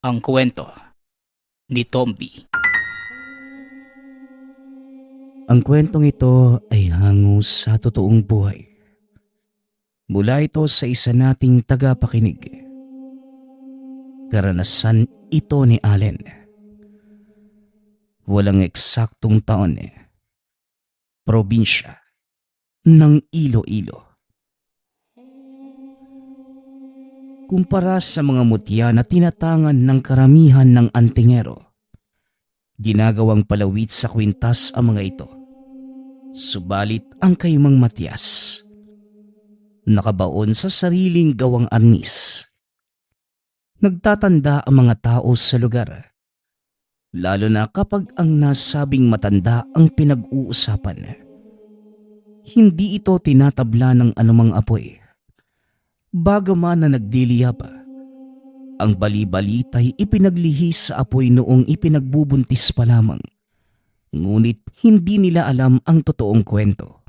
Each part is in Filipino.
Ang kwento ni Tomby. Ang kwentong ito ay hango sa totoong buhay. Mula ito sa isa nating tagapakinig. Karanasan ito ni Allen. Walang eksaktong taon. Probinsya ng Iloilo. Kumpara sa mga mutya na tinatangan ng karamihan ng antingero, ginagawang palawit sa kwintas ang mga ito. Subalit ang kay Mang Matias, nakabaon sa sariling gawang arnis. Nagtatanda ang mga tao sa lugar, lalo na kapag ang nasabing matanda ang pinag-uusapan. Hindi ito tinatabla ng anumang apoy. Bagaman na nagliliyab, ang bali-balita'y ipinaglihis sa apoy noong ipinagbubuntis pa lamang. Ngunit hindi nila alam ang totoong kwento.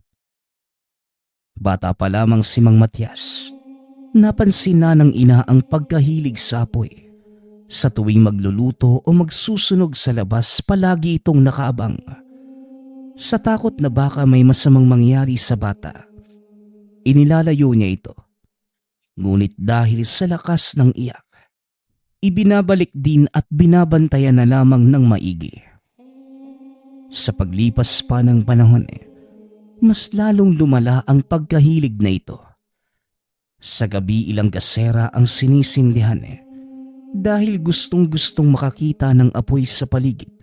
Bata pa lamang si Mang Matias, napansin na ng ina ang pagkahilig sa apoy. Sa tuwing magluluto o magsusunog sa labas, palagi itong nakaabang. Sa takot na baka may masamang mangyari sa bata, inilalayo niya ito. Ngunit dahil sa lakas ng iyak, ibinabalik din at binabantayan na lamang ng maigi. Sa paglipas pa ng panahon, mas lalong lumala ang pagkahilig na ito. Sa gabi ilang gasera ang sinisindihan dahil gustong-gustong makakita ng apoy sa paligid.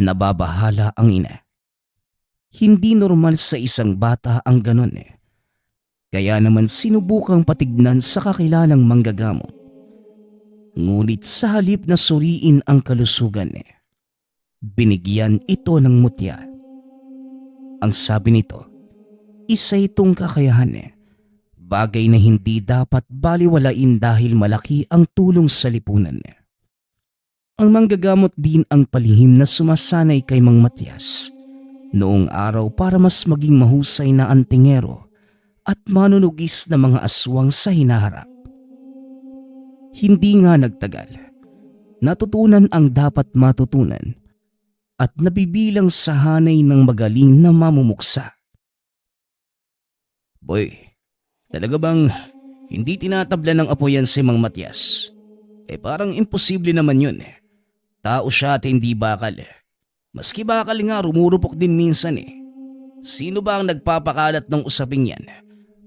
Nababahala ang ina. Hindi normal sa isang bata ang ganon. Kaya naman sinubukang patignan sa kakilalang manggagamot. Ngunit sa halip na suriin ang kalusugan, binigyan ito ng mutya. Ang sabi nito, isa itong kakayahan, bagay na hindi dapat baliwalain dahil malaki ang tulong sa lipunan. Ang manggagamot din ang palihim na sumasanay kay Mang Matias noong araw para mas maging mahusay na antingero at manunugis na mga aswang sa hinaharap. Hindi nga nagtagal, natutunan ang dapat matutunan at nabibilang sa hanay ng magaling na mamumuksa. Boy, talaga bang hindi tinatabla ng apoy yan si Mang Matias? Parang imposible naman yun. Tao siya at hindi bakal. Maski bakal nga rumurupok din minsan. Sino ba ang nagpapakalat ng usaping yan?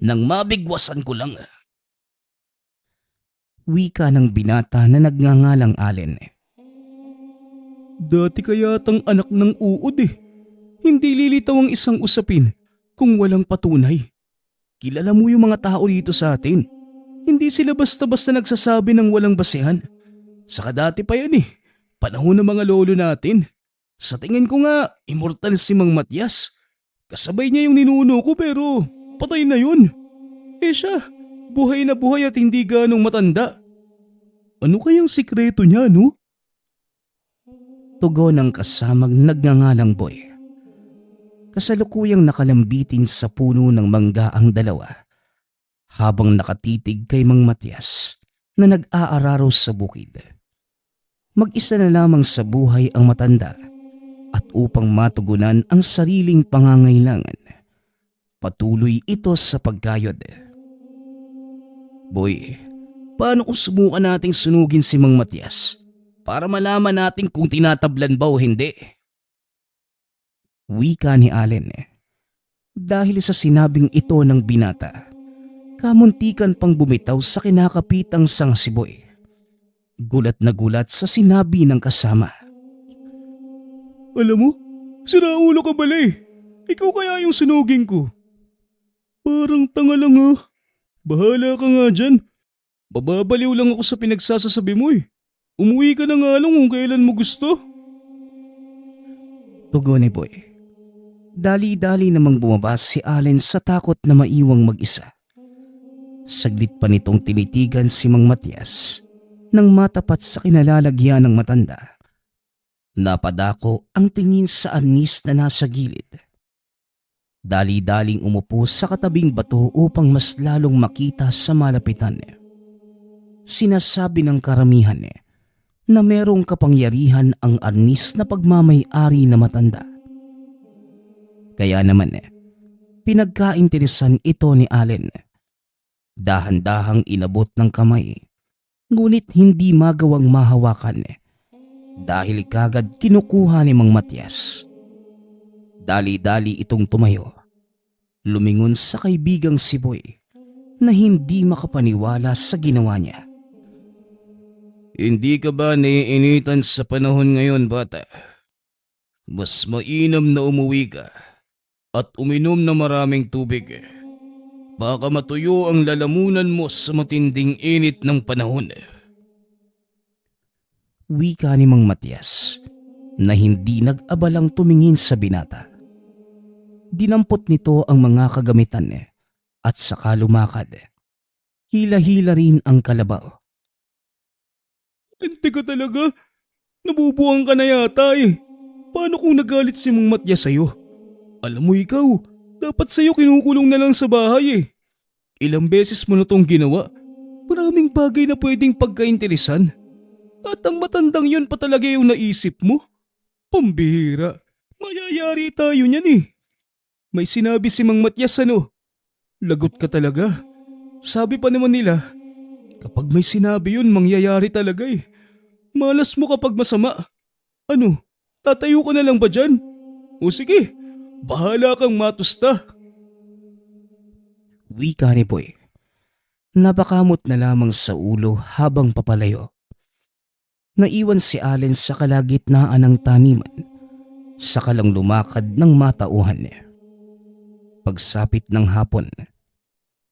Nang mabigwasan ko lang. Wika ng binata na nagngangalang Allen. Dati kayatang anak ng uod Hindi lilitaw ang isang usapin kung walang patunay. Kilala mo yung mga tao dito sa atin. Hindi sila basta-basta nagsasabi ng walang basehan. Saka dati pa yan panahon ng mga lolo natin. Sa tingin ko nga, immortal si Mang Matias. Kasabay niya yung ninuno ko pero patay na yun. Siya, buhay na buhay at hindi ganong matanda. Ano kayang sikreto niya, no? Tugon ng kasamang nagngangalang Boy. Kasalukuyang nakalambitin sa puno ng mangga ang dalawa habang nakatitig kay Mang Matias na nag-aararo sa bukid. Mag-isa na lamang sa buhay ang matanda at upang matugunan ang sariling pangangailangan, patuloy ito sa pagkayod. Boy, paano kung subukan nating sunugin si Mang Matias para malaman natin kung tinatablan ba o hindi? Wika ni Allen. Dahil sa sinabing ito ng binata, kamuntikan pang bumitaw sa kinakapitang sangsiboy. Gulat na gulat sa sinabi ng kasama. Alam mo, siraulo ka bala Ikaw kaya yung sunugin ko. Parang tanga lang Bahala ka nga dyan. Bababaliw lang ako sa pinagsasasabi mo Umuwi ka na nga lang kung kailan mo gusto. Tugon ni Boy. Dali-dali namang bumaba si Allen sa takot na maiwang mag-isa. Saglit pa nitong tinitigan si Mang Matias nang matapat sa kinalalagyan ng matanda. Napadako ang tingin sa arnis na nasa gilid. Dali-daling umupo sa katabing bato upang mas lalong makita sa malapitan. Sinasabi ng karamihan na merong kapangyarihan ang arnis na pagmamay-ari na matanda. Kaya naman, pinagkainteresan ito ni Allen. Dahan-dahang inabot ng kamay, ngunit hindi magawang mahawakan dahil kagad kinukuha ni Mang Matias. Dali-dali itong tumayo, lumingon sa kaibigang si Boy na hindi makapaniwala sa ginawa niya. Hindi ka ba naiinitan sa panahon ngayon, bata? Mas mainam na umuwi ka at uminom na maraming tubig. Baka matuyo ang lalamunan mo sa matinding init ng panahon. Wika ni Mang Matias na hindi nag-abalang tumingin sa binata. Dinampot nito ang mga kagamitan at saka lumakad. Hila-hila rin ang kalabaw. Hindi ka talaga. Nabubuang ka na yata eh. Paano kung nagalit si Mang Matias sa'yo? Alam mo ikaw, dapat sa'yo kinukulong na lang sa bahay eh. Ilang beses mo na tong ginawa. Maraming bagay na pwedeng pagkainteresan. At ang matandang yun pa talaga yung naisip mo. Pambihira. Mayayari tayo niyan eh. May sinabi si Mang Matias ano. Lagot ka talaga. Sabi pa naman nila, kapag may sinabi yun, mangyayari talaga eh. Malas mo kapag masama. Ano, tatayo ka na lang ba dyan? O sige, bahala kang matusta. Wika ni Boy. Napakamot na lamang sa ulo habang papalayo. Naiwan si Allen sa kalagitnaan ng taniman, saka lang lumakad ng matauhan niya. Pagsapit ng hapon,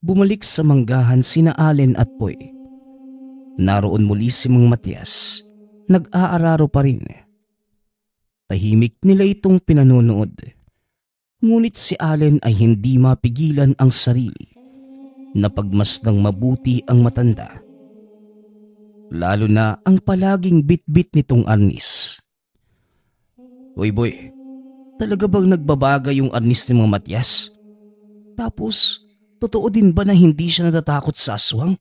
bumalik sa manggahan sina Allen at Boy. Naroon muli si Mang Matias, nag-aararo pa rin. Tahimik nila itong pinanonood. Ngunit si Allen ay hindi mapigilan ang sarili na pagmasdang mabuti ang matanda. Lalo na ang palaging bit-bit nitong arnis. Hoy Boy, talaga bang nagbabaga yung arnis ni Mang Matias? Tapos, totoo din ba na hindi siya natatakot sa aswang?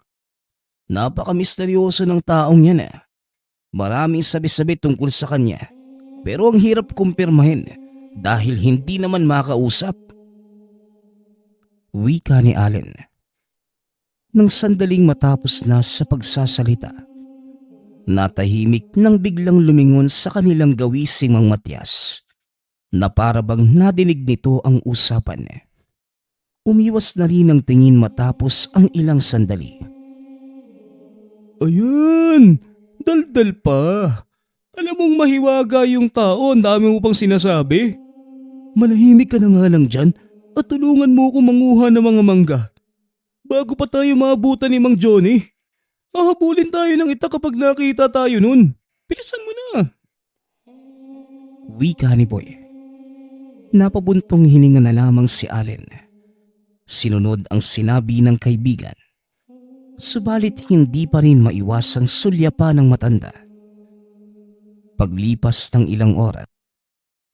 Napaka-misteryoso ng taong yan eh. Maraming sabi-sabi tungkol sa kanya, pero ang hirap kumpirmahin dahil hindi naman makausap. Wika ni Allen. Nang sandaling matapos na sa pagsasalita, natahimik nang biglang lumingon sa kanilang gawi si Mang Matias na parabang nadinig nito ang usapan. Umiwas na rin ang tingin matapos ang ilang sandali. Ayan, daldal pa. Alam mong mahiwaga yung tao, ang dami mo pang sinasabi. Manahimik ka na nga lang dyan at tulungan mo ako manguha ng mga mangga. Bago pa tayo maabutan ni Mang Johnny. Hahabulin tayo ng ita kapag nakita tayo nun. Bilisan mo na. Wika ni Boy. Napabuntong hininga na lamang si Allen. Sinunod ang sinabi ng kaibigan. Subalit hindi pa rin maiwasang sulyapan ng matanda. Paglipas ng ilang oras,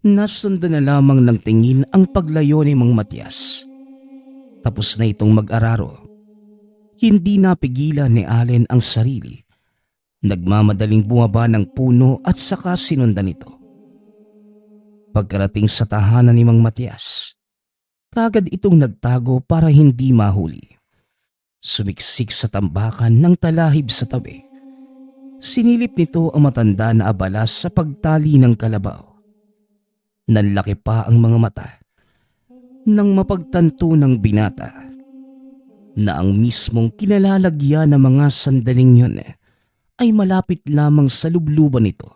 nasundan na lamang ng tingin ang paglayo ni Mang Matias. Tapos na itong mag-araro. Hindi napigilan ni Allen ang sarili. Nagmamadaling bumaba ng puno at saka sinundan ito. Pagkarating sa tahanan ni Mang Matias, kagad itong nagtago para hindi mahuli. Sumiksik sa tambakan ng talahib sa tabi. Sinilip nito ang matanda na abala sa pagtali ng kalabaw. Nanlaki pa ang mga mata nang mapagtanto ng binata na ang mismong kinalalagyan ng mga sandaling yun ay malapit lamang sa lubluban nito.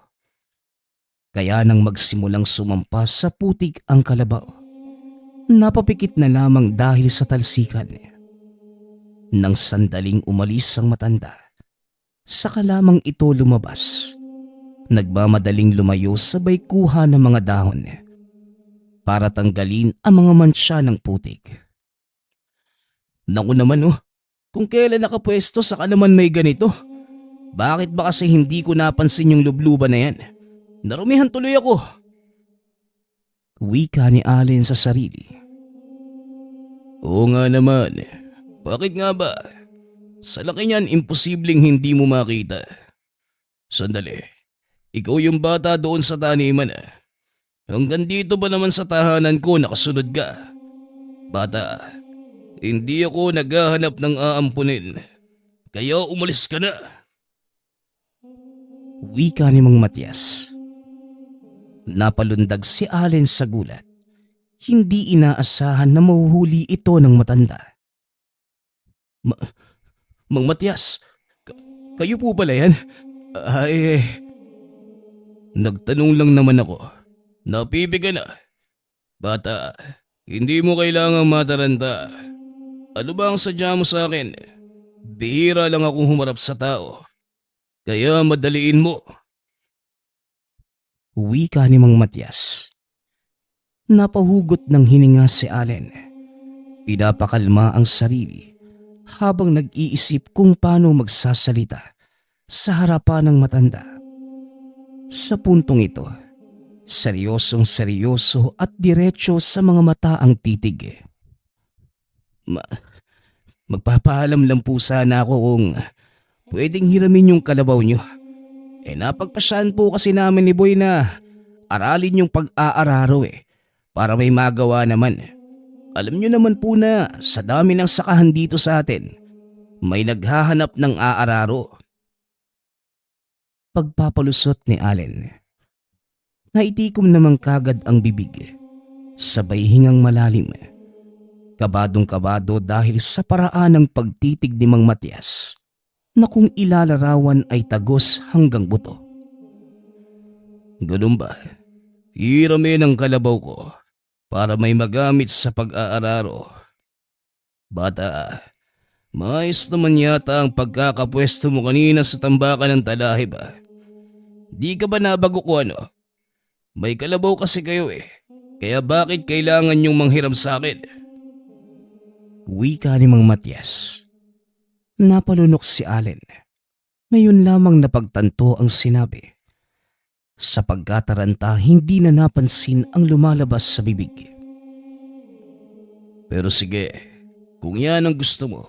Kaya nang magsimulang sumampas sa putik ang kalabaw, napapikit na lamang dahil sa talsikan. Nang sandaling umalis ang matanda, saka lamang ito lumabas. Nagmamadaling lumayo sabay kuha ng mga dahon para tanggalin ang mga mansya ng putik. Naku naman kung kailan nakapwesto saka naman may ganito. Bakit ba kasi hindi ko napansin yung lubluban na yan? Narumihan tuloy ako. Wika ni Allen sa sarili. Oo nga naman. Bakit nga ba? Sa laki niyan, imposibleng hindi mo makita. Sandali, ikaw yung bata doon sa taniman Hanggang dito ba naman sa tahanan ko nakasunod ka? Bata, hindi ako naghahanap ng aampunin. Kaya umalis ka na. Wika ni Mang Matias. Napalundag si Allen sa gulat. Hindi inaasahan na mahuhuli ito ng matanda. Mang Matias, kayo po pala yan? Ay, nagtanong lang naman ako. Napipiga na. Bata, hindi mo kailangang mataranta. Ano ba ang sadya mo sa akin? Bihira lang akong humarap sa tao. Kaya madaliin mo. Wika ni Mang Matias. Napahugot ng hininga si Allen. Pinapakalma ang sarili habang nag-iisip kung paano magsasalita sa harapan ng matanda. Sa puntong ito, seryosong seryoso at diretso sa mga mata ang titig. Magpapaalam lang po sana ako kung pwedeng hiramin yung kalabaw nyo. Napagpasyahan po kasi namin ni Boy na aralin yung pag-aararo para may magawa naman. Alam nyo naman po na sa dami ng sakahan dito sa atin, may naghahanap ng aararo. Pagpapalusot ni Allen, naitikom naman kagad ang bibig, sabay hingang malalim. Kabadong-kabado dahil sa paraan ng pagtitig ni Mang Matias na kung ilalarawan ay tagos hanggang buto. Ganun ba? Hiramin ang kalabaw ko para may magamit sa pag-aararo. Bata, maayos naman yata ang pagkakapwesto mo kanina sa tambakan ng talahib. Di ka ba nabago ko ano? May kalabaw kasi kayo kaya bakit kailangan niyong manghiram sa akin? Wika ni Mang Matias. Napalunok si Allen. Ngayon lamang napagtanto ang sinabi. Sa pagkataranta, hindi na napansin ang lumalabas sa bibig. Pero sige, kung yan ang gusto mo,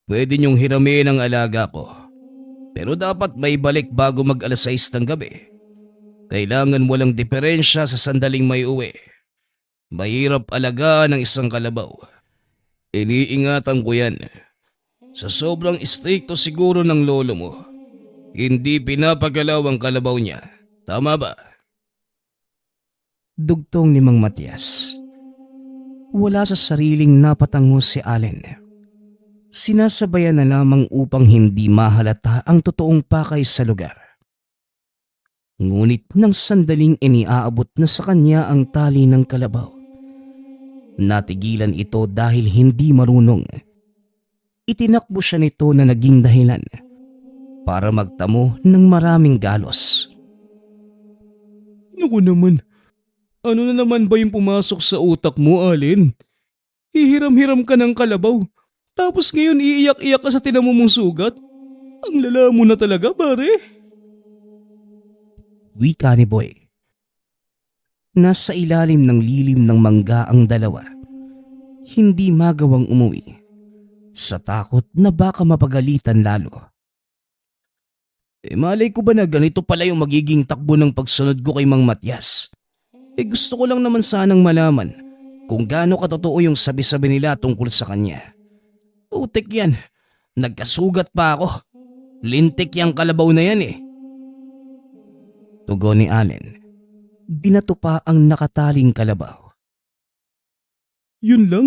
pwede niyong hiramin ang alaga ko. Pero dapat may balik bago mag-alas 6 ng gabi. Kailangan walang diferensya sa sandaling may uwi. Mahirap alagaan ng isang kalabaw. Iniingatan ko yan. Sa sobrang istrikto siguro ng lolo mo, hindi pinapagalaw ang kalabaw niya. Tama ba? Dugtong ni Mang Matias. Wala sa sariling napatango si Allen. Sinasabayan na lamang upang hindi mahalata ang totoong pakay sa lugar. Ngunit nang sandaling iniaabot na sa kanya ang tali ng kalabaw, natigilan ito dahil hindi marunong. Itinakbo siya nito na naging dahilan para magtamo ng maraming galos. Naku naman, ano na naman ba yung pumasok sa utak mo, Allen? Hihiram-hiram ka ng kalabaw, tapos ngayon iiyak-iyak ka sa tinamumong sugat? Ang lala mo na talaga, pare. Wika ni Boy. Nasa ilalim ng lilim ng mangga ang dalawa. Hindi magawang umuwi. Sa takot na baka mapagalitan lalo. Malay ko ba na ganito pala yung magiging takbo ng pagsunod ko kay Mang Matias? Gusto ko lang naman sanang malaman kung gaano katotoo yung sabi-sabi nila tungkol sa kanya. Putik yan, nagkasugat pa ako. Lintik yung kalabaw na yan Tugon ni Allen. Binato pa ang nakataling kalabaw. Yun lang?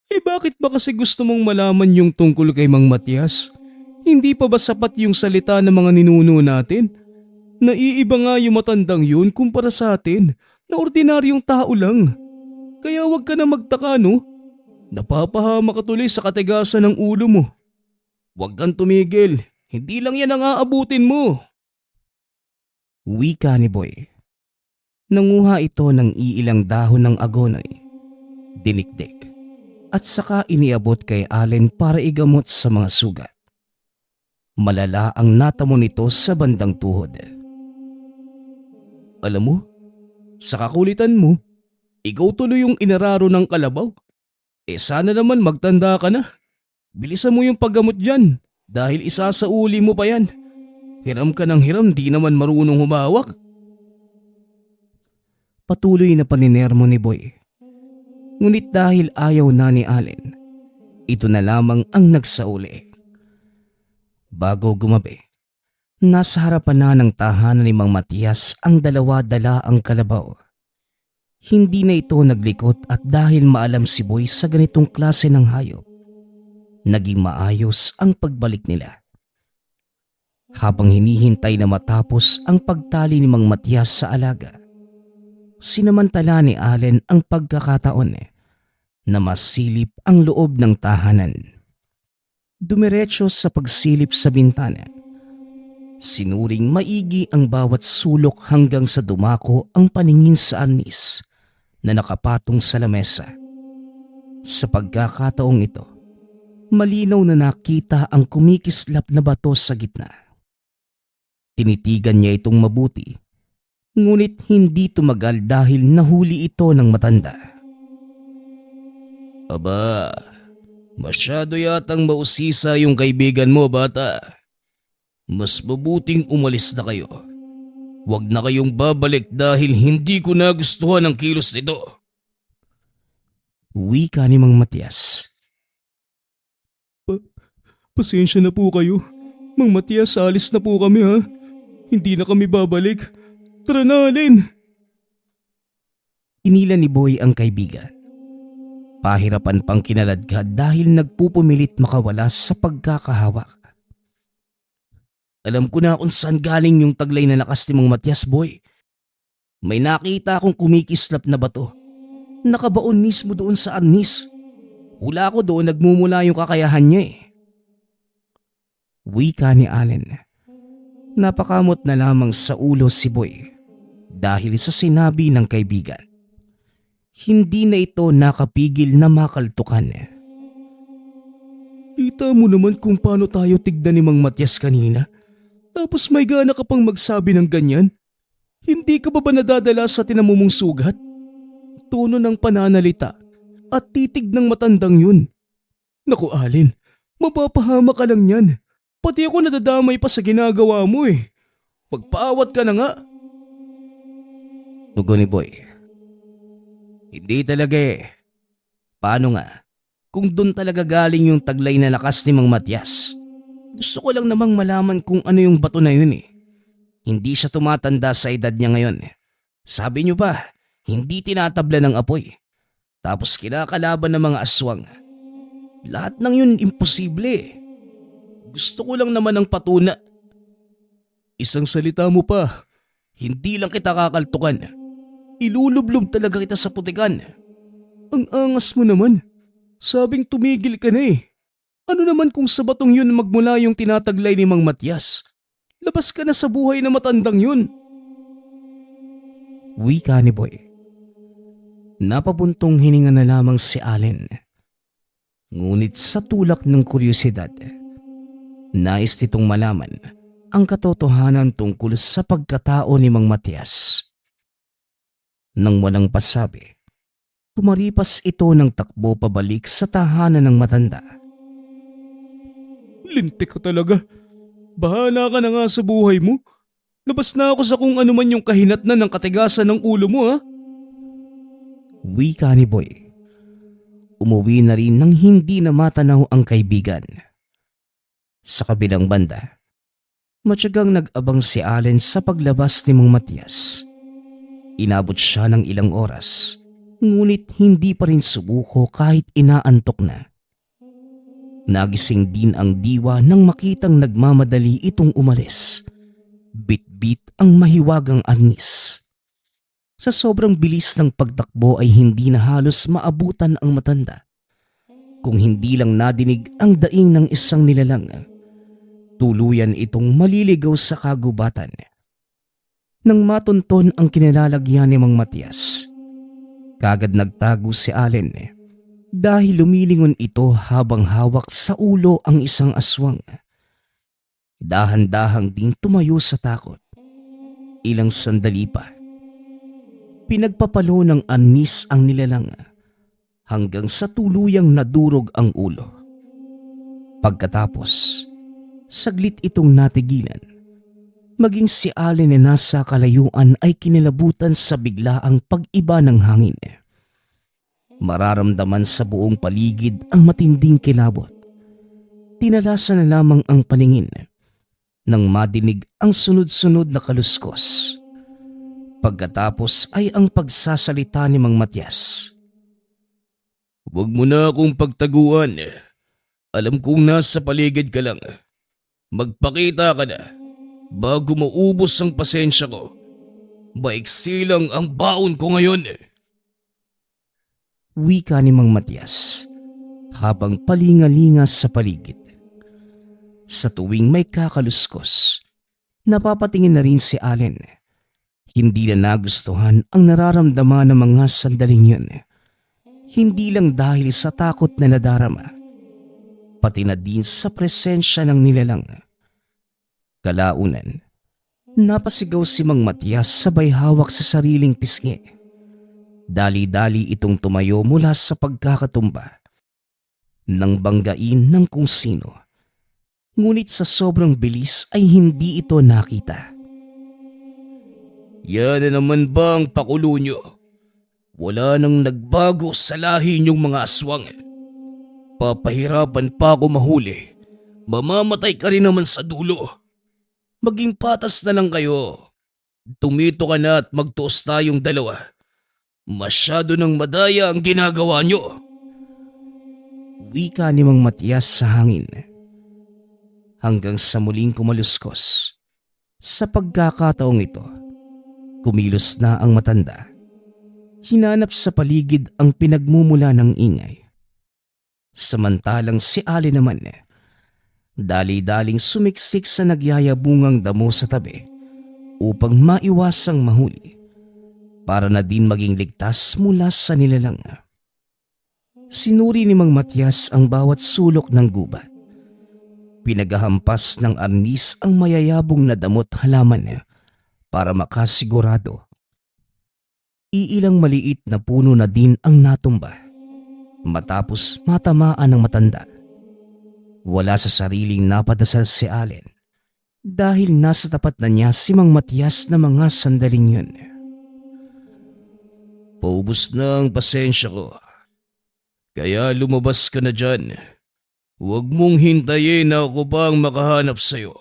Bakit ba kasi gusto mong malaman yung tungkol kay Mang Matias? Hindi pa ba sapat yung salita ng mga ninuno natin? Naiiba nga yung matandang yun kumpara sa atin na ordinaryong tao lang. Kaya wag ka na magtaka no? Napapahama ka tuloy sa katigasan ng ulo mo. Wag kang tumigil, hindi lang yan ang aabutin mo. Wika ni Boy. Nanguha ito ng iilang dahon ng agonoy, dinikdik, at saka iniabot kay Allen para igamot sa mga sugat. Malala ang natamo nito sa bandang tuhod. Alam mo, sa kakulitan mo, ikaw tuloy yung inararo ng kalabaw. Sana naman magtanda ka na. Bilisan mo yung paggamot dyan dahil isasauli mo pa yan. Hiram ka ng hiram, di naman marunong humawak. Patuloy na paninermo ni Boy. Ngunit dahil ayaw na ni Allen, ito na lamang ang nagsauli. Bago gumabi, nasa harapan na ng tahanan ni Mang Matias ang dala ang kalabaw. Hindi na ito naglikot at dahil maalam si Boy sa ganitong klase ng hayop, naging maayos ang pagbalik nila. Habang hinihintay na matapos ang pagtali ni Mang Matias sa alaga, sinamantala ni Allen ang pagkakataon na masilip ang loob ng tahanan. Dumiretso sa pagsilip sa bintana. Sinuring maigi ang bawat sulok hanggang sa dumako ang paningin sa arnis na nakapatong sa lamesa. Sa pagkakataong ito, malinaw na nakita ang kumikislap na bato sa gitna. Tinitigan niya itong mabuti, ngunit hindi tumagal dahil nahuli ito ng matanda. Aba, masyado yatang mausisa yung kaibigan mo, bata. Mas mabuting umalis na kayo. Huwag na kayong babalik dahil hindi ko nagustuhan ang kilos nito. Wika ni Mang Matias. Pasensya na po kayo. Mang Matias, alis na po kami ha. Hindi na kami babalik. Tara na, Allen. Inila ni Boy ang kaibigan. Pahirapan pang kinaladkad dahil nagpupumilit makawala sa pagkakahawak. Alam ko na kung saan galing yung taglay na lakas ni Mang Matias, Boy. May nakita akong kumikislap na bato. Nakabaon mismo doon sa arnis. Hula ko doon nagmumula yung kakayahan niya eh. Wika ni Allen. Napakamot na lamang sa ulo si Boy dahil sa sinabi ng kaibigan. Hindi na ito nakapigil na makaltukan. Kita mo naman kung paano tayo tignan ni Mang Matias kanina. Tapos may gana ka pang magsabi ng ganyan. Hindi ka ba nadadala sa tinamumong sugat? Tono ng pananalita at titig ng matandang yun. Naku Allen, mapapahama ka lang yan. Pati ako nadadamay pa sa ginagawa mo eh. Magpaawat ka na nga. Tugon ni Boy. Hindi talaga eh. Paano nga? Kung doon talaga galing yung taglay na lakas ni Mang Matias. Gusto ko lang namang malaman kung ano yung bato na yun eh. Hindi siya tumatanda sa edad niya ngayon. Sabi niyo pa, hindi tinatabla ng apoy. Tapos kinakalaban ng mga aswang. Lahat ng yun imposible eh. Gusto ko lang naman ng patuna. Isang salita mo pa, hindi lang kita kakaltukan. Ilulublob talaga kita sa putikan. Ang angas mo naman. Sabing tumigil ka na eh. Ano naman kung sa batong yun magmula yung tinataglay ni Mang Matias? Labas ka na sa buhay na matandang yun. Wika ni Boy. Napabuntong hininga na lamang si Allen. Ngunit sa tulak ng kuryosidad, nais nitong malaman ang katotohanan tungkol sa pagkatao ni Mang Matias. Nang walang pasabi, tumaripas ito ng takbo pabalik sa tahanan ng matanda. Lintik ka talaga. Bahala ka na nga sa buhay mo. Labas na ako sa kung ano man yung kahinatnan ng katigasan ng ulo mo ha. Wika ni Boy. Umuwi na rin nang hindi na matanaw ang kaibigan. Sa kabilang banda, matyagang nag-abang si Allen sa paglabas ni Mang Matias. Inabot siya ng ilang oras, ngunit hindi pa rin subuko kahit inaantok na. Nagising din ang diwa nang makitang nagmamadali itong umalis. Bit-bit ang mahiwagang arnis. Sa sobrang bilis ng pagtakbo ay hindi na halos maabutan ang matanda. Kung hindi lang nadinig ang daing ng isang nilalang, tuluyan itong maliligaw sa kagubatan. Nang matunton ang kinilalagyan ni Mang Matias, kagad nagtago si Allen dahil lumilingon ito habang hawak sa ulo ang isang aswang. Dahan-dahang ding tumayo sa takot. Ilang sandali pa, pinagpapalo ng anis ang nilalang hanggang sa tuluyang nadurog ang ulo. Pagkatapos, saglit itong natigilan Maging si Allen na nasa kalayuan ay kinilabutan sa biglaang pag-iba ng hangin. Mararamdaman sa buong paligid ang matinding kilabot. Tinalasan na lamang ang paningin nang madinig ang sunod-sunod na kaluskos. Pagkatapos ay ang pagsasalita ni Mang Matias. Huwag mo na akong pagtaguan. Alam kong nasa paligid ka lang. Magpakita ka na bago maubos ang pasensya ko. Maiksi lang ang baon ko ngayon. Wika ni Mang Matias habang palingalinga sa paligid. Sa tuwing may kakaluskos, napapatingin na rin si Allen. Hindi na nagustuhan ang nararamdaman ng mga sandaling yun. Hindi lang dahil sa takot na nadarama, pati na din sa presensya ng nilalang. Kalaunan, napasigaw si Mang Matias sabay hawak sa sariling pisngi. Dali-dali itong tumayo mula sa pagkakatumba nang banggain ng kung sino. Ngunit sa sobrang bilis ay hindi ito nakita. Yan na naman ba ang pakulo nyo? Wala nang nagbago sa lahi niyong mga aswang. Papahirapan pa ako mahuli. Mamamatay ka rin naman sa dulo. Maging patas na lang kayo. Tumito ka na at magtuos tayong dalawa. Masyado nang madaya ang ginagawa nyo. Wika ni Mang Matias sa hangin. Hanggang sa muling kumaluskos. Sa pagkakataong ito, kumilos na ang matanda. Hinanap sa paligid ang pinagmumula ng ingay. Samantalang si Ali naman, dali-daling sumiksik sa nagyayabungang damo sa tabi upang maiwasang mahuli para na din maging ligtas mula sa nilalang. Sinuri ni Mang Matias ang bawat sulok ng gubat. Pinagahampas ng arnis ang mayayabong na damot halaman para makasigurado. Iilang maliit na puno na din ang natumba matapos matamaan ng matanda. Wala sa sariling napadasal si Allen dahil nasa tapat na niya si Mang Matias na mga sandaling yun. Paubos na ang pasensya ko. Kaya lumabas ka na dyan. Huwag mong hintayin na ako pa ang makahanap sa'yo.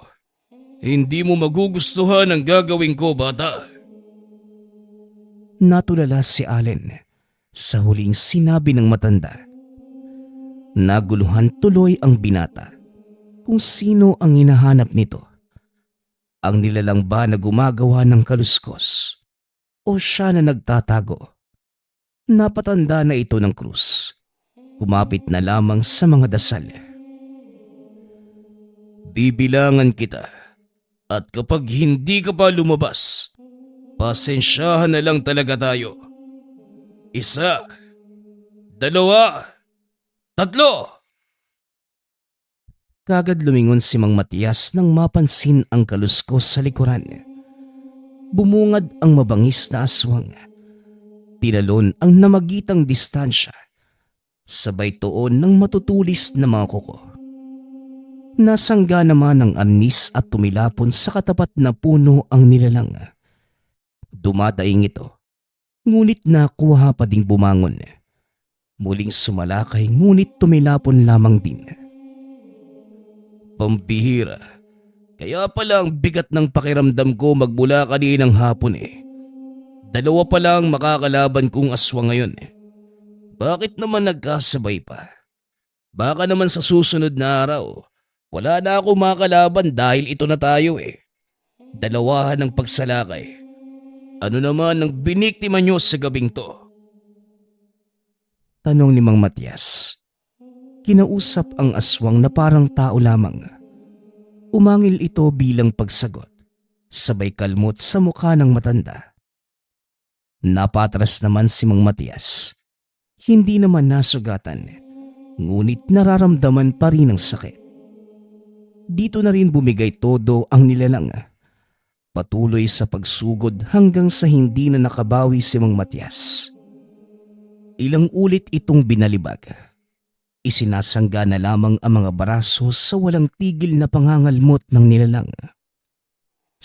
Hindi mo magugustuhan ang gagawin ko, bata. Natulala si Allen sa huling sinabi ng matanda. Naguluhan tuloy ang binata kung sino ang hinahanap nito. Ang nilalang ba na gumagawa ng kaluskos o siya na nagtatago? Napatanda na ito ng krus. Kumapit na lamang sa mga dasal. Bibilangan kita at kapag hindi ka pa lumabas, pasensyahan na lang talaga tayo. 1, 2, 3. Kagad lumingon si Mang Matias nang mapansin ang kaluskos sa likuran. Bumungad ang mabangis na aswang. Tinalon ang namagitang distansya. Sabay tuon ng matutulis na mga kuko. Nasangga naman ang anis at tumilapon sa katapat na puno ang nilalang. Dumadaing ito, ngunit nakuha pa ding bumangon. Muling sumalakay ngunit tumilapon lamang din. Pampihira. Kaya pala ang bigat ng pakiramdam ko magmula kaninang hapon eh. 2 pa lang makakalaban kong aswang ngayon eh. Bakit naman nagkasabay pa? Baka naman sa susunod na araw, wala na ako makakalaban dahil ito na tayo eh. 2 ang pagsalakay. Ano naman ang biniktima nyo sa gabing to? Tanong ni Mang Matias. Kinausap ang aswang na parang tao lamang. Umangil ito bilang pagsagot, sabay kalmot sa mukha ng matanda. Napatras naman si Mang Matias. Hindi naman nasugatan, ngunit nararamdaman pa rin ang sakit. Dito na rin bumigay todo ang nilalang. Patuloy sa pagsugod hanggang sa hindi na nakabawi si Mang Matias. Ilang ulit itong binalibag. Isinasangga na lamang ang mga baraso sa walang tigil na pangangalmot ng nilalang.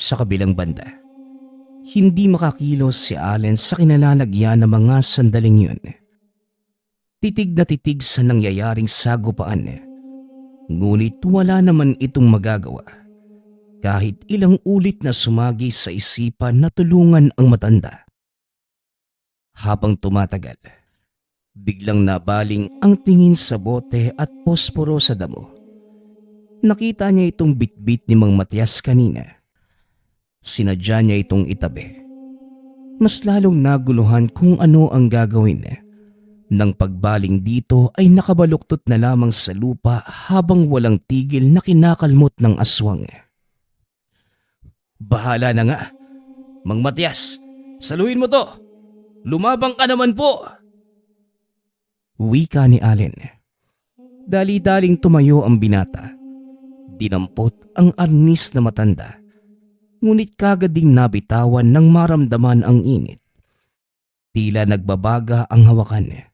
Sa kabilang banda, hindi makakilos si Allen sa kinalalagyan ng mga sandaling yun. Titig na titig sa nangyayaring sagupaan, ngunit wala naman itong magagawa. Kahit ilang ulit na sumagi sa isipan na tulungan ang matanda. Habang tumatagal, biglang nabaling ang tingin sa bote at posporo sa damo. Nakita niya itong bitbit ni Mang Matias kanina. Sinadya niya itong itabi. Mas lalong naguluhan kung ano ang gagawin. Nang pagbaling dito ay nakabaluktot na lamang sa lupa habang walang tigil na kinakalmot ng aswang. Bahala na nga. Mang Matias, saluhin mo to. Lumabang ka naman po. Wika ni Allen. Dali-daling tumayo ang binata. Dinampot ang arnis na matanda. Ngunit kagad ding nabitawan nang maramdaman ang init. Tila nagbabaga ang hawakan.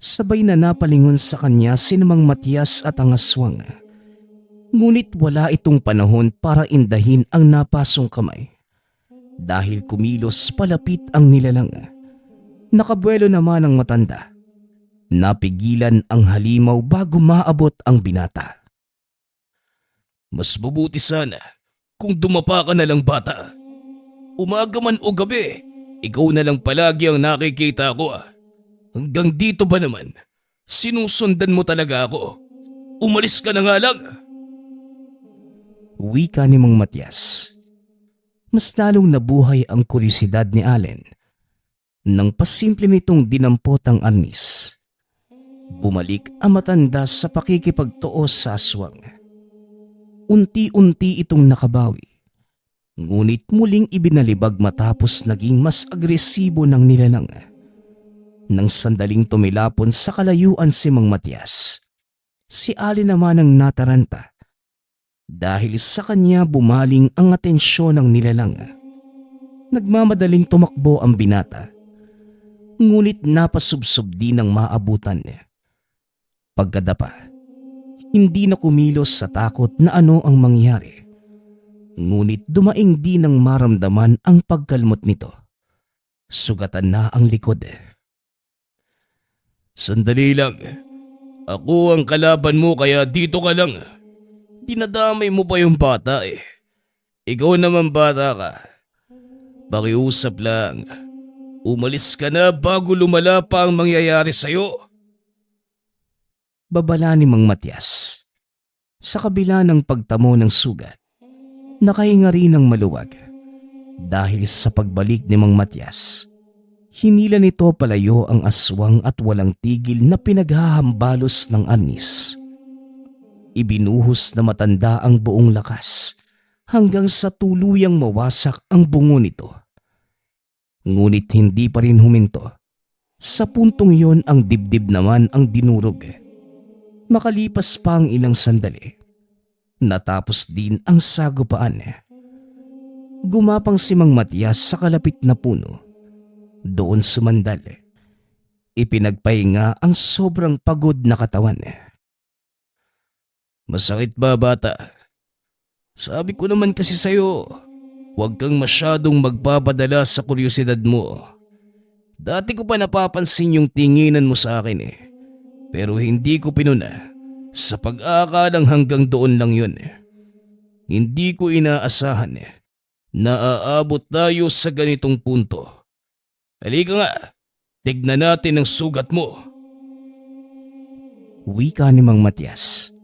Sabay na napalingon sa kanya si Mang Matias at ang aswang. Ngunit wala itong panahon para indahin ang napasong kamay. Dahil kumilos palapit ang nilalang. Nakabuelo naman ang matanda. Napigilan ang halimaw bago maabot ang binata. Mas mabuti sana kung dumapa ka na lang, bata. Umaga man o gabi, ikaw na lang palagi ang nakikita ko. Hanggang dito ba naman? Sinusundan mo talaga ako. Umalis ka na nga lang. Wika ni Mang Matias. Mas lalong nabuhay ang kuryosidad ni Allen nang pasimple nitong dinampot ang arnis. Bumalik ang matanda sa pakikipagtuos sa aswang. Unti-unti itong nakabawi. Ngunit muling ibinalibag matapos naging mas agresibo ng nilalang. Nang sandaling tumilapon sa kalayuan si Mang Matias, si Allen naman ang nataranta. Dahil sa kanya bumaling ang atensyon ng nilalang. Nagmamadaling tumakbo ang binata. Ngunit napasubsob din ng maabutan. Pagkadapa, hindi na kumilos sa takot na ano ang mangyari. Ngunit dumaing din ng maramdaman ang pagkalmot nito. Sugatan na ang likod. Sandali lang. Ako ang kalaban mo kaya dito ka lang. Dinadamay mo pa yung bata eh. Ikaw naman bata ka. Pakiusap lang. Umalis ka na bago lumala pa ang mangyayari sa'yo. Babala ni Mang Matias. Sa kabila ng pagtamo ng sugat, nakahinga rin ng maluwag. Dahil sa pagbalik ni Mang Matias, hinila nito palayo ang aswang at walang tigil na pinaghahambalos ng arnis. Ibinuhos na matanda ang buong lakas hanggang sa tuluyang mawasak ang bungo nito. Ngunit hindi pa rin huminto. Sa puntong yon ang dibdib naman ang dinurog. Makalipas pa ang ilang sandali, natapos din ang sagupaan. Gumapang si Mang Matias sa kalapit na puno. Doon sumandal. Ipinagpahinga ang sobrang pagod na katawan. Masakit ba, bata? Sabi ko naman kasi sa'yo, huwag kang masyadong magpapadala sa kuryosidad mo. Dati ko pa napapansin yung tinginan mo sa akin eh. Pero hindi ko pinuna sa pag-aakalang hanggang doon lang yun. Hindi ko inaasahan na aabot tayo sa ganitong punto. Halika nga, tignan natin ang sugat mo. Wika ni Mang Matias.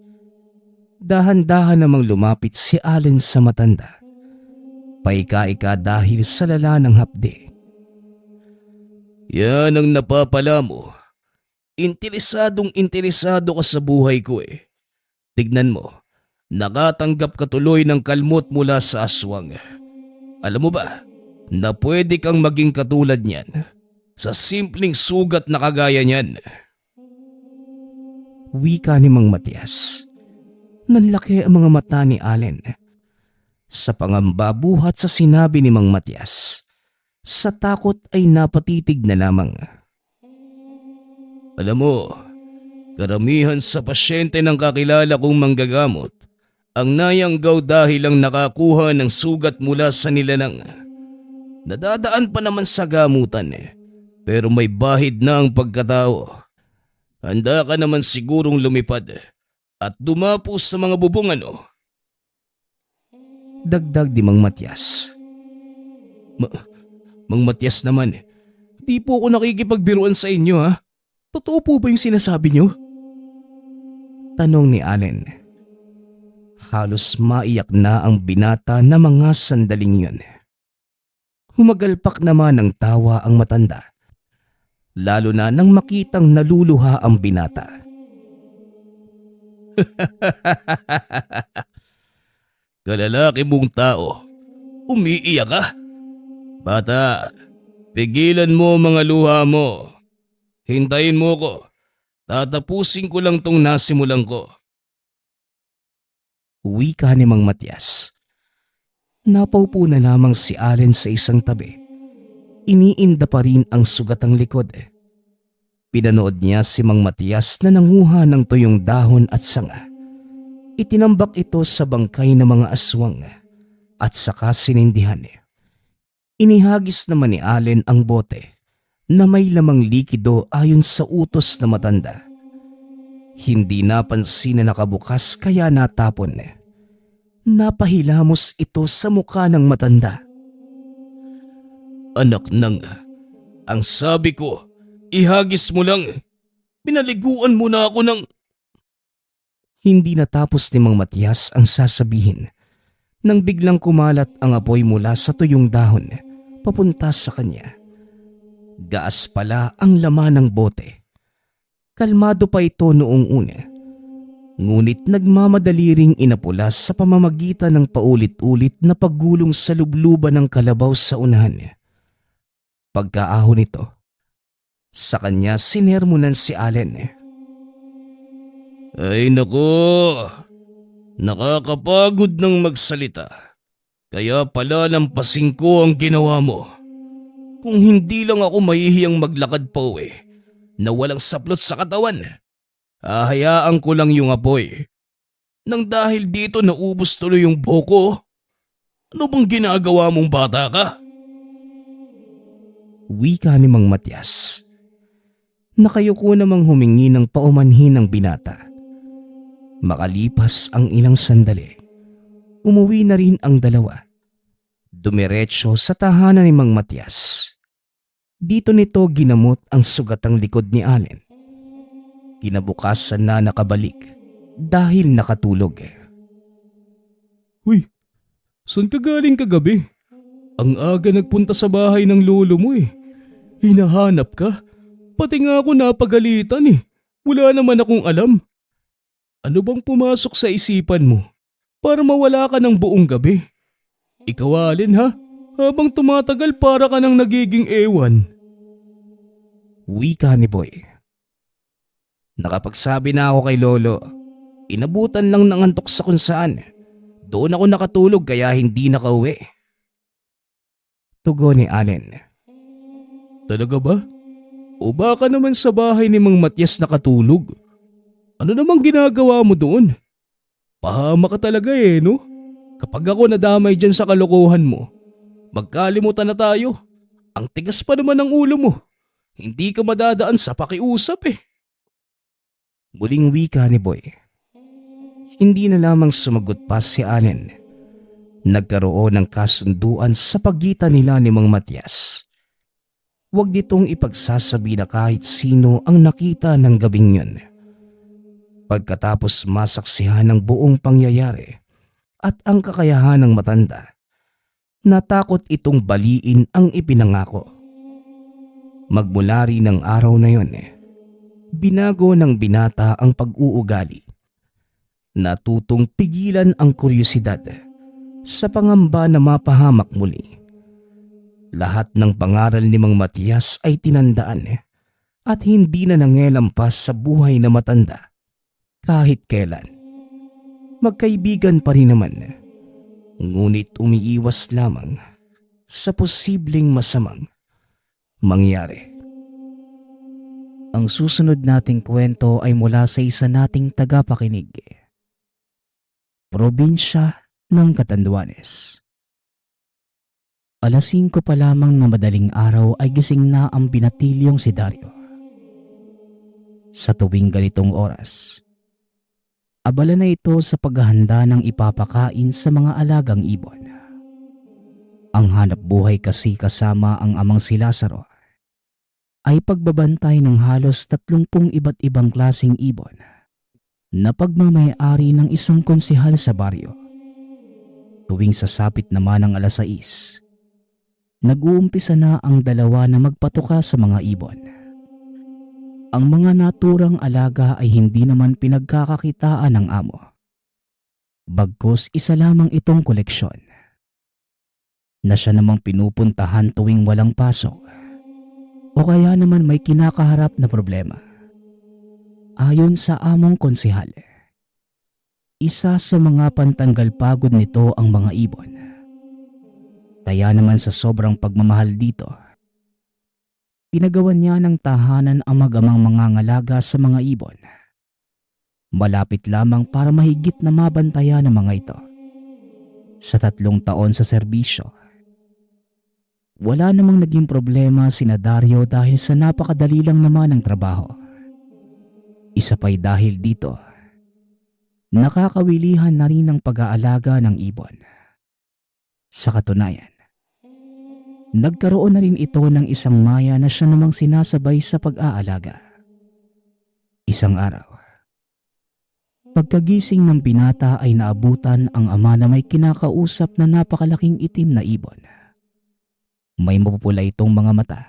Dahan-dahan namang lumapit si Allen sa matanda. Paika-ika dahil sa lala ng hapde. Yan ang napapala mo. Interesadong-interesado ka sa buhay ko eh. Tignan mo, nakatanggap ka tuloy ng kalmot mula sa aswang. Alam mo ba, na pwede kang maging katulad niyan sa simpleng sugat na kagaya niyan. Wika ni Mang Matias. Nanlaki ang mga mata ni Allen. Sa pangamba buhat sa sinabi ni Mang Matias, sa takot ay napatitig na lamang. Alam mo, karamihan sa pasyente ng kakilala kong manggagamot Ang nayanggaw dahil lang nakakuha ng sugat mula sa nilalang. Nadadaan pa naman sa gamutan pero may bahid na ang pagkatao. Handa ka naman sigurong lumipad at dumapo sa mga bubong ano? Dagdag ni Mang Matias. Mang Matias naman, di po ako nakikipagbiruan sa inyo ha. Totoo po ba yung sinasabi nyo? Tanong ni Allen. Halos maiyak na ang binata na mga sandaling yun. Humagalpak naman ng tawa ang matanda, lalo na nang makitang naluluha ang binata. Kalalaki mong tao, umiiyak ka? Bata, pigilan mo ang mga luha mo. Hintayin mo ko. Tatapusin ko lang tong nasimulan ko. Wika ni Mang Matias. Napaupo na lamang si Allen sa isang tabi. Iniinda pa rin ang sugatang likod. Pinanood niya si Mang Matias na nanguha ng tuyong dahon at sanga. Itinambak ito sa bangkay ng mga aswang at saka sinindihan. Inihagis naman ni Allen ang bote na may lamang likido ayon sa utos na matanda. Hindi napansin na nakabukas kaya natapon. Napahilamos ito sa mukha ng matanda. Anak nang, ang sabi ko, ihagis mo lang. Pinaliguan mo na ako ng... Hindi natapos ni Mang Matias ang sasabihin nang biglang kumalat ang apoy mula sa tuyong dahon papunta sa kanya. Gaas pala ang laman ng bote. Kalmado pa ito noong una, ngunit nagmamadali ring inapula sa pamamagitan ng paulit-ulit na paggulong sa lubluban ng kalabaw sa unahan. Pagkaahon nito, sa kanya sinermonan si Allen. Ay nako, nakakapagod ng magsalita. Kaya pala lampasin ko ang ginawa mo. Kung hindi lang ako mahihiyang maglakad pa uwi na walang saplot sa katawan, hahayaan ko lang yung apoy. Nang dahil dito naubos tuloy yung buko. Ano bang ginagawa mong bata ka? Wika ni Mang Matias. Nakayuko namang humingi ng paumanhin ng binata. Makalipas ang ilang sandali, umuwi na rin ang dalawa. Dumiretso sa tahanan ni Mang Matias. Dito nito ginamot ang sugatang likod ni Allen. Kinabukasan na nakabalik dahil nakatulog. Uy, saan ka galing kagabi? Ang aga nagpunta sa bahay ng lolo mo eh. Hinahanap ka? Pati nga ako napagalitan eh. Wala naman akong alam. Ano bang pumasok sa isipan mo para mawala ka ng buong gabi? Ikaw Allen ha? Habang tumatagal para ka nang nagiging ewan. Wika ni Boy. Nakapagsabi na ako kay Lolo. Inabutan lang ng antok sa kung saan. Doon ako nakatulog kaya hindi nakauwi. Tugon ni Allen. Talaga ba? O baka naman sa bahay ni Mang Matias nakatulog? Ano namang ginagawa mo doon? Pahama ka talaga eh, no? Kapag ako nadamay dyan sa kalokohan mo, magkalimutan na tayo. Ang tigas pa naman ng ulo mo. Hindi ka madadaan sa pakiusap eh. Muling wika ni Boy. Hindi na lamang sumagot pa si Allen. Nagkaroon ng kasunduan sa pagitan nila ni Mang Matias. Huwag nitong ipagsasabi na kahit sino ang nakita ng gabing yun. Pagkatapos masaksihan ng buong pangyayari at ang kakayahan ng matanda, natakot itong baliin ang ipinangako. Magmula rin ng araw na yun, binago ng binata ang pag-uugali. Natutong pigilan ang kuryosidad sa pangamba na mapahamak muli. Lahat ng pangaral ni Mang Matias ay tinandaan at hindi na nangelampas sa buhay na matanda kahit kailan. Magkaibigan pa rin naman, ngunit umiiwas lamang sa posibleng masamang mangyari. Ang susunod nating kwento ay mula sa isa nating tagapakinig. probinsya ng Catanduanes. Alas 5 pa lamang na madaling araw ay gising na ang binatilyong si Dario. Sa tuwing ganitong oras, abala na ito sa paghahanda ng ipapakain sa mga alagang ibon. Ang hanap buhay kasi kasama ang amang si Lazaro ay pagbabantay ng halos 30 iba't ibang klaseng ibon na pagmamay-ari ng isang konsehal sa baryo. Tuwing sasapit naman ang alas 6, nag-uumpisa na ang dalawa na magpatuka sa mga ibon. Ang mga naturang alaga ay hindi naman pinagkakakitaan ng amo. Bagkus isa lamang itong koleksyon na siya namang pinupuntahan tuwing walang pasok o kaya naman may kinakaharap na problema. Ayon sa among konsehal, isa sa mga pantanggal pagod nito ang mga ibon. Kaya naman sa sobrang pagmamahal dito, pinagawan niya ng tahanan ang mag-amang mangangalaga sa mga ibon. Malapit lamang para mahigit na mabantayan ng mga ito. Sa 3 taon sa serbisyo, wala namang naging problema sina Dario dahil sa napakadali lang naman ng trabaho. Isa pa'y dahil dito, nakakawilihan na rin ang pag-aalaga ng ibon. Sa katunayan, nagkaroon na rin ito ng isang maya na siya namang sinasabay sa pag-aalaga. Isang araw, pagkagising ng binata ay naabutan ang ama na may kinakausap na napakalaking itim na ibon. May mapupula itong mga mata.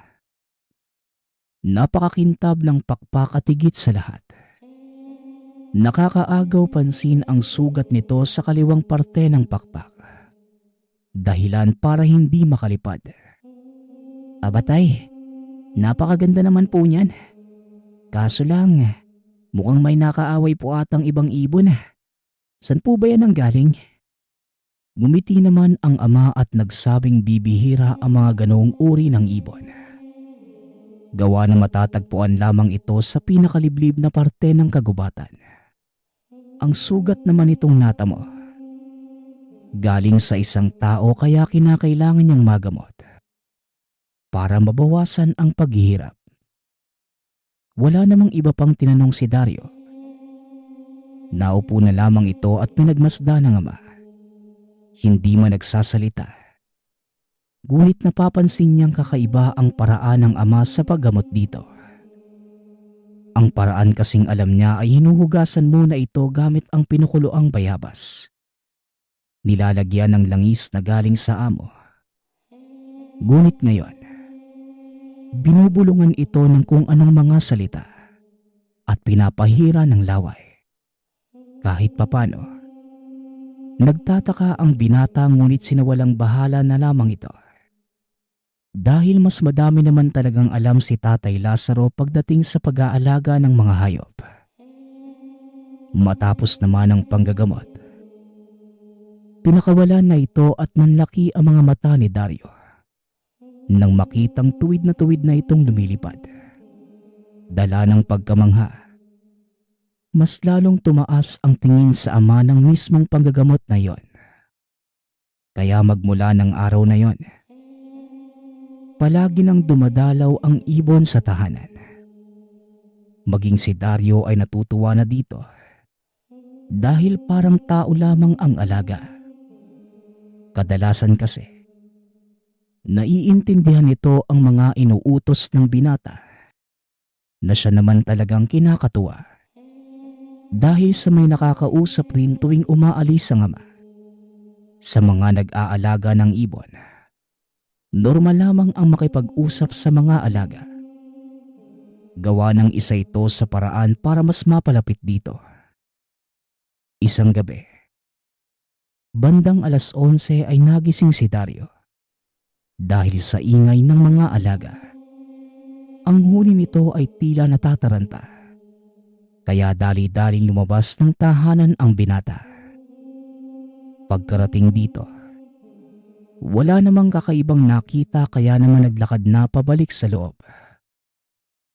Napakakintab ng pakpak at higit sa lahat, nakakaagaw pansin ang sugat nito sa kaliwang parte ng pakpak. Dahilan para hindi makalipad. Abatay, napakaganda naman po niyan. Kaso lang, mukhang may nakaaway po atang ibang ibon. San po ba yan ang galing? Gumiti naman ang ama at nagsabing bibihira ang mga ganoong uri ng ibon. Gawa na matatagpuan lamang ito sa pinakaliblib na parte ng kagubatan. Ang sugat naman itong natamo, galing sa isang tao kaya kinakailangan niyang magamot para mabawasan ang paghihirap. Wala namang iba pang tinanong si Dario. Naupo na lamang ito at pinagmasda ng ama. Hindi man nagsasalita. Ngunit napapansin niyang kakaiba ang paraan ng ama sa paggamot dito. Ang paraan kasing alam niya ay hinuhugasan muna ito gamit ang pinukuloang bayabas. Nilalagyan ng langis na galing sa amo. Ngunit ngayon, binubulungan ito ng kung anong mga salita at pinapahira ng laway. Kahit papano, nagtataka ang binata ngunit sinawalang bahala na lamang ito. Dahil mas madami naman talagang alam si Tatay Lazaro pagdating sa pag-aalaga ng mga hayop. Matapos naman ang panggagamot, pinakawalan na ito at nanlaki ang mga mata ni Dario nang makitang tuwid na itong lumilipad. Dala ng pagkamangha, mas lalong tumaas ang tingin sa ama ng mismong panggagamot na yon. Kaya magmula ng araw na yon, palagi nang dumadalaw ang ibon sa tahanan. Maging si Dario ay natutuwa na dito dahil parang tao lamang ang alaga. Kadalasan kasi, naiintindihan nito ang mga inuutos ng binata na siya naman talagang kinakatuwa dahil sa may nakakausap rin tuwing umaalis ang ama. Sa mga nag-aalaga ng ibon, normal lamang ang makipag-usap sa mga alaga. Gawa ng isa ito sa paraan para mas mapalapit dito. Isang gabi, bandang alas 11 ay nagising si Dario dahil sa ingay ng mga alaga. Ang huni nito ay tila natataranta, kaya dali-daling lumabas ng tahanan ang binata. Pagkarating dito, wala namang kakaibang nakita kaya naman naglakad na pabalik sa loob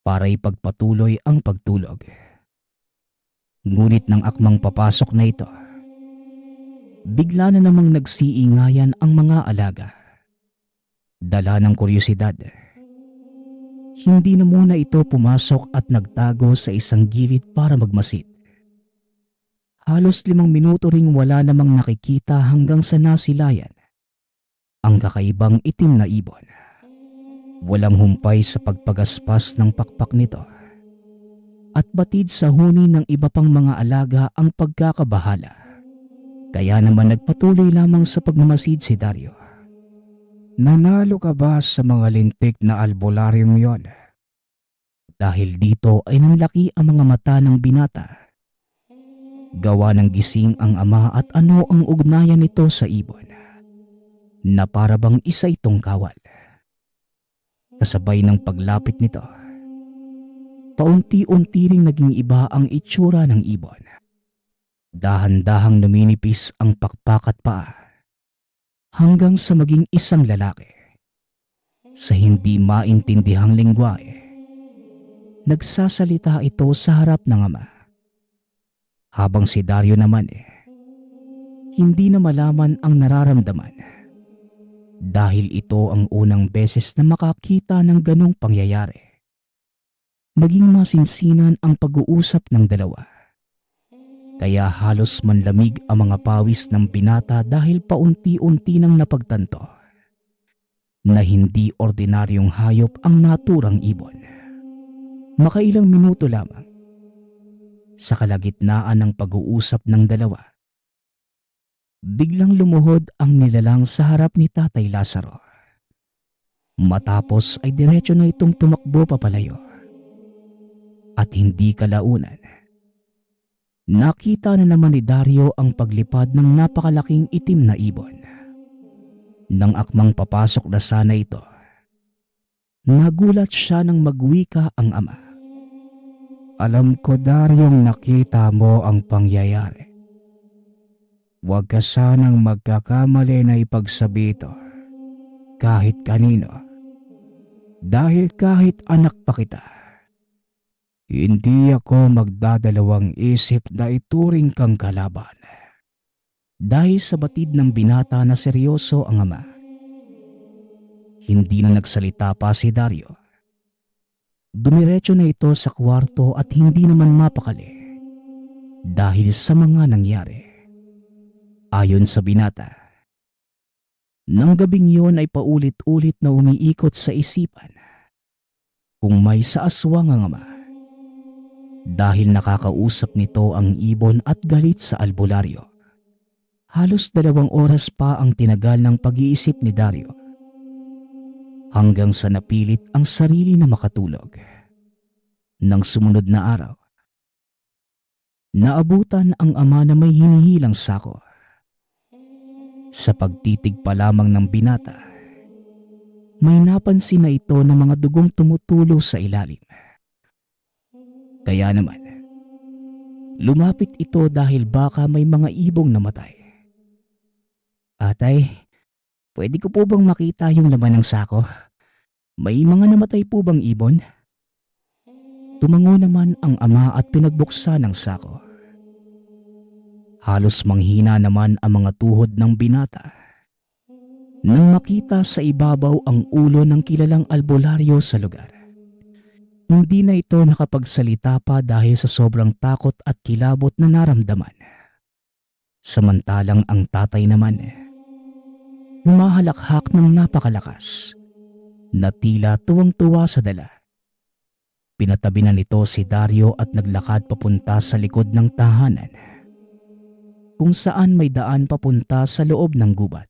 para ipagpatuloy ang pagtulog. Ngunit nang akmang papasok na ito, Bigla na namang nagsiingayan ang mga alaga. Dala ng kuryosidad, hindi na muna ito pumasok at nagtago sa isang gilid para magmasid. Halos 5 minuto ring wala namang nakikita hanggang sa nasilayan ang kakaibang itim na ibon. Walang humpay sa pagpagaspas ng pakpak nito at batid sa huni ng iba pang mga alaga ang pagkakabahala. Kaya naman nagpatuloy lamang sa pagmamasid si Dario. Nanalo ka ba sa mga lintik na albularyong yon? Dahil dito ay nanlaki ang mga mata ng binata. Gawa ng gising ang ama at ano ang ugnayan nito sa ibon, na para bang isa itong kawal. Kasabay ng paglapit nito, paunti-unti ring naging iba ang itsura ng ibon. Dahan-dahang numinipis ang pakpak at paa hanggang sa maging isang lalaki. Sa hindi maintindihang lengguwahe, nagsasalita ito sa harap ng ama. Habang si Dario naman hindi na malaman ang nararamdaman dahil ito ang unang beses na makakita ng ganong pangyayari. Naging masinsinan ang pag-uusap ng dalawa. Kaya halos manlamig ang mga pawis ng binata dahil paunti-unti nang napagtanto na hindi ordinaryong hayop ang naturang ibon. Makailang minuto lamang, sa kalagitnaan ng pag-uusap ng dalawa, biglang lumuhod ang nilalang sa harap ni Tatay Lazaro. Matapos ay diretso na itong tumakbo papalayo. At hindi kalaunan, nakita na naman ni Dario ang paglipad ng napakalaking itim na ibon. Nang akmang papasok na sana ito, nagulat siya nang magwika ang ama. Alam ko, Daryong, nakita mo ang pangyayari. Huwag ka sanang magkakamali na ipagsabi ito kahit kanino. Dahil kahit anak pa kita, hindi ako magdadalawang isip na ituring kang kalaban. Dahil sa batid ng binata na seryoso ang ama, hindi na nagsalita pa si Dario. Dumiretso na ito sa kwarto at hindi naman mapakali dahil sa mga nangyari. Ayon sa binata, nang gabing yun ay paulit-ulit na umiikot sa isipan kung may saaswang ang ama. Dahil nakakausap nito ang ibon at galit sa albularyo. Halos 2 oras pa ang tinagal ng pag-iisip ni Dario hanggang sa napilit ang sarili na makatulog. Nang sumunod na araw, naabutan ang ama na may hinihilang sako. Sa pagtitig pa lamang ng binata, may napansin na ito na mga dugong tumutulo sa ilalim. Kaya naman, lumapit ito dahil baka may mga ibong namatay. Atay, pwede ko po bang makita yung laman ng sako? May mga namatay po bang ibon? Tumango naman ang ama at pinagbuksan ang sako. Halos manghina naman ang mga tuhod ng binata nang makita sa ibabaw ang ulo ng kilalang albularyo sa lugar. Hindi na ito nakapagsalita pa dahil sa sobrang takot at kilabot na naramdaman. Samantalang ang tatay naman, humahalakhak ng napakalakas na tila tuwang-tuwa sa dala. Pinatabi na nito si Dario at naglakad papunta sa likod ng tahanan, kung saan may daan papunta sa loob ng gubat.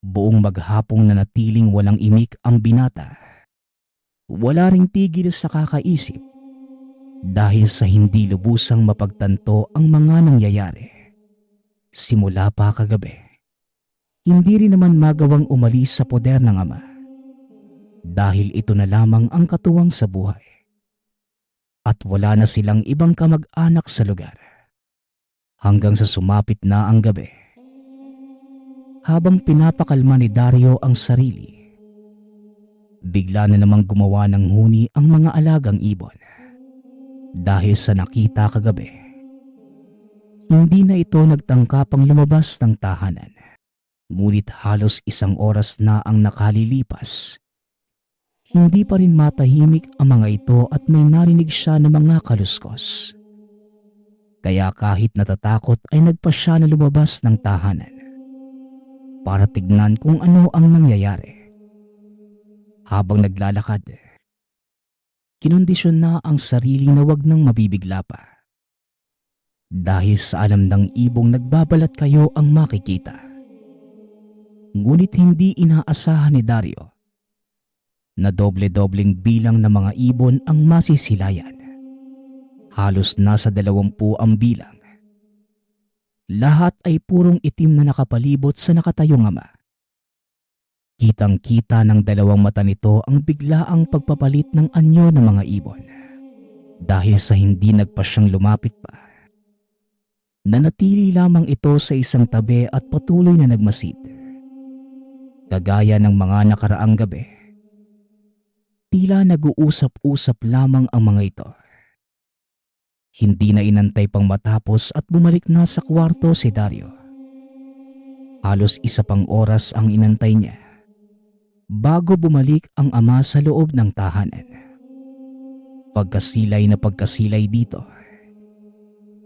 Buong maghapong nanatiling walang imik ang binata. Wala ring tigil sa kakaisip dahil sa hindi lubusang mapagtanto ang mga nangyayari. Simula pa kagabi, hindi rin naman magawang umalis sa poder ng ama dahil ito na lamang ang katuwang sa buhay. At wala na silang ibang kamag-anak sa lugar hanggang sa sumapit na ang gabi. Habang pinapakalma ni Dario ang sarili, bigla na namang gumawa ng huni ang mga alagang ibon dahil sa nakita kagabi. Hindi na ito nagtangka pang lumabas ng tahanan. Ngunit halos 1 oras na ang nakalilipas. Hindi pa rin matahimik ang mga ito at may narinig siya ng mga kaluskos. Kaya kahit natatakot ay nagpa siya na lumabas ng tahanan para tignan kung ano ang nangyayari. Habang naglalakad, kinondisyon na ang sarili na wag nang mabibigla pa. Dahil sa alam ng ibong nagbabalat kayo ang makikita. Ngunit hindi inaasahan ni Dario na doble-dobleng bilang ng mga ibon ang masisilayan. Halos nasa 20 ang bilang. Lahat ay purong itim na nakapalibot sa nakatayong ama. Kitang-kita ng 2 mata nito ang biglaang pagpapalit ng anyo ng mga ibon. Dahil sa hindi nagpa siyang lumapit pa. Nanatili lamang ito sa isang tabi at patuloy na nagmasid. Kagaya ng mga nakaraang gabi. Tila nag-uusap-usap lamang ang mga ito. Hindi na inantay pang matapos at bumalik na sa kwarto si Dario. Halos 1 pang oras ang inantay niya bago bumalik ang ama sa loob ng tahanan. Pagkasilay na pagkasilay dito,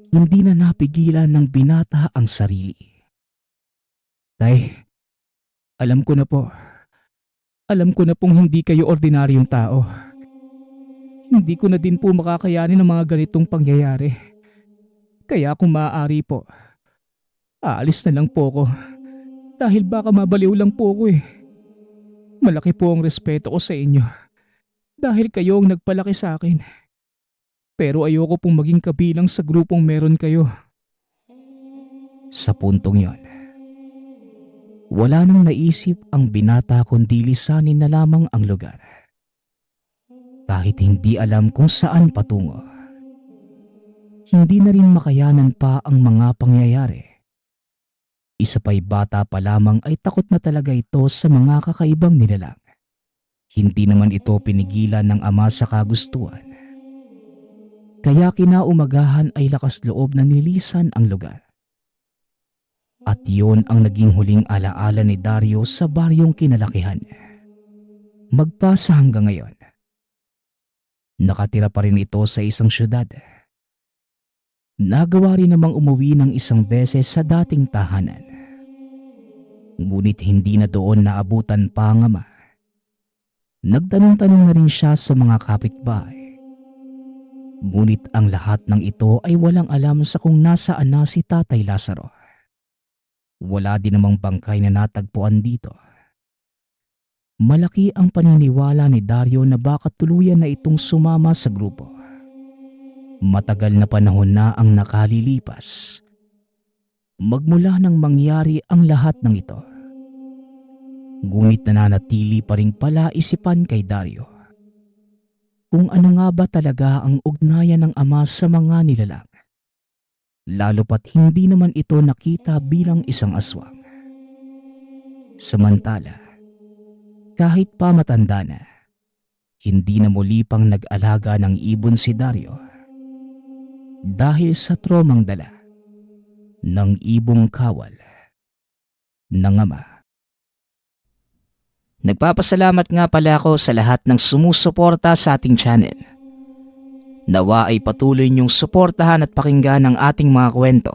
hindi na napigilan ng binata ang sarili. Tay, alam ko na po. Alam ko na pong hindi kayo ordinaryong tao. Hindi ko na din po makakayanin ang mga ganitong pangyayari. Kaya kung maaari po, aalis na lang po ko. Dahil baka mabaliw lang po ko eh. Malaki po ang respeto ko sa inyo. Dahil kayo ang nagpalaki sa akin. Pero ayoko pong maging kabilang sa grupong meron kayo. Sa puntong yon, wala nang naisip ang binata kundi lisanin na lamang ang lugar. Kahit hindi alam kung saan patungo. Hindi na rin makayanan pa ang mga pangyayari. Isa pa'y bata pa lamang ay takot na talaga ito sa mga kakaibang nilalang. Hindi naman ito pinigilan ng ama sa kagustuhan. Kaya kinaumagahan ay lakas loob na nilisan ang lugar. At yun ang naging huling alaala ni Dario sa baryong kinalakihan. Magpasa hanggang ngayon. Nakatira pa rin ito sa isang syudad. Nagawa rin namang umuwi ng 1 beses sa dating tahanan. Ngunit hindi na doon naabutan pa ang ama. Nagtanong-tanong na rin siya sa mga kapitbahay. Ngunit ang lahat ng ito ay walang alam sa kung nasaan na si Tatay Lazaro. Wala din namang bangkay na natagpuan dito. Malaki ang paniniwala ni Dario na baka tuluyan na itong sumama sa grupo. Matagal na panahon na ang nakalilipas. Magmula nang mangyari ang lahat ng ito. Ngunit nananatili pa rin pala isipan kay Dario. Kung ano nga ba talaga ang ugnayan ng ama sa mga nilalang. Lalo pat hindi naman ito nakita bilang isang aswang. Samantala, kahit pa matanda na, hindi na muli pang nag-alaga ng ibon si Dario dahil sa tromang dala ng ibong kawal ng ama. Nagpapasalamat nga pala ako sa lahat ng sumusuporta sa ating channel. Nawa ay patuloy niyong suportahan at pakinggan ang ating mga kwento.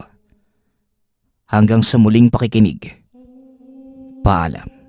Hanggang sa muling pakikinig. Paalam.